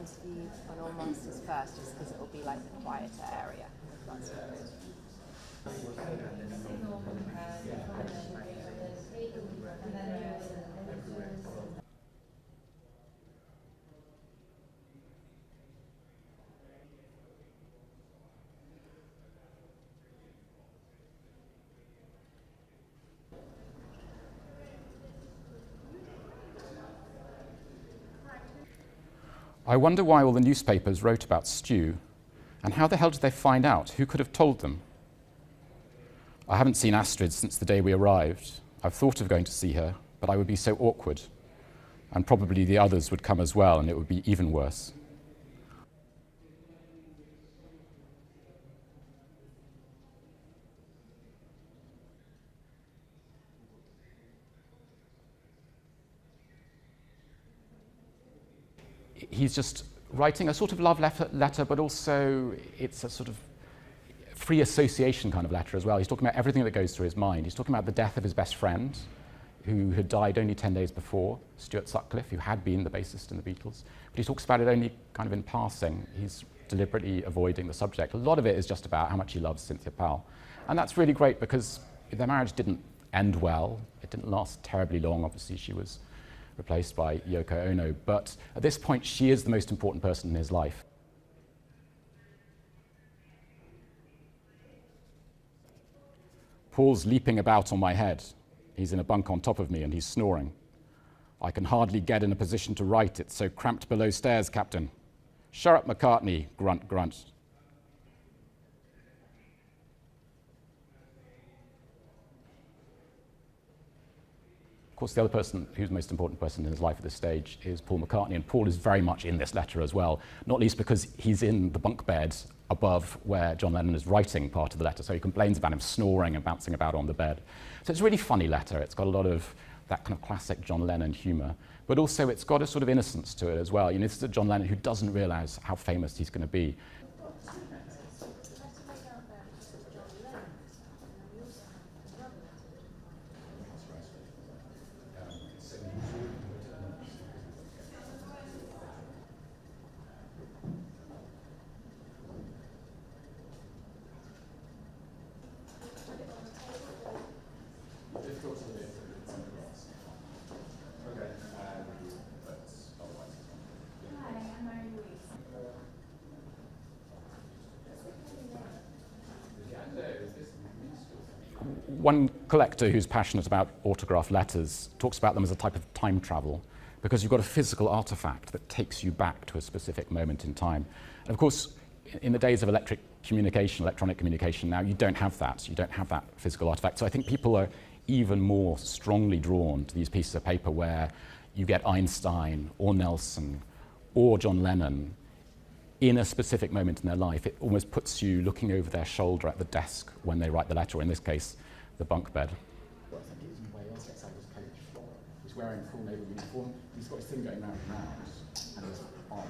interview on All Monsters first, just because it will be like the quieter area. That's good. I wonder why all the newspapers wrote about Stu, and how the hell did they find out? Who could have told them? I haven't seen Astrid since the day we arrived. I've thought of going to see her, but I would be so awkward, and probably the others would come as well, and it would be even worse. He's just writing a sort of love letter, but also it's a sort of free association kind of letter as well. He's talking about everything that goes through his mind. He's talking about the death of his best friend, who had died only 10 days before, Stuart Sutcliffe, who had been the bassist in the Beatles. But he talks about it only kind of in passing. He's deliberately avoiding the subject. A lot of it is just about how much he loves Cynthia Powell. And that's really great because their marriage didn't end well. It didn't last terribly long. Obviously, she was replaced by Yoko Ono, but at this point she is the most important person in his life. Paul's leaping about on my head. He's in a bunk on top of me and he's snoring. I can hardly get in a position to write, it's so cramped below stairs, Captain. Shut up, McCartney, grunt, grunt. Of course, the other person who's the most important person in his life at this stage is Paul McCartney, and Paul is very much in this letter as well, not least because he's in the bunk bed above where John Lennon is writing part of the letter, so he complains about him snoring and bouncing about on the bed. So it's a really funny letter. It's got a lot of that kind of classic John Lennon humour, but also it's got a sort of innocence to it as well. You know, this is a John Lennon who doesn't realise how famous he's going to be. One collector who's passionate about autograph letters talks about them as a type of time travel, because you've got a physical artifact that takes you back to a specific moment in time. And of course, in the days of electronic communication now, you don't have that. You don't have that physical artifact. So I think people are even more strongly drawn to these pieces of paper where you get Einstein or Nelson or John Lennon in a specific moment in their life. It almost puts you looking over their shoulder at the desk when they write the letter, or in this case, the bunk bed. I think he was in Wales, gets out of his coach. He's wearing full naval uniform. He's got his thing going round and round, and his arm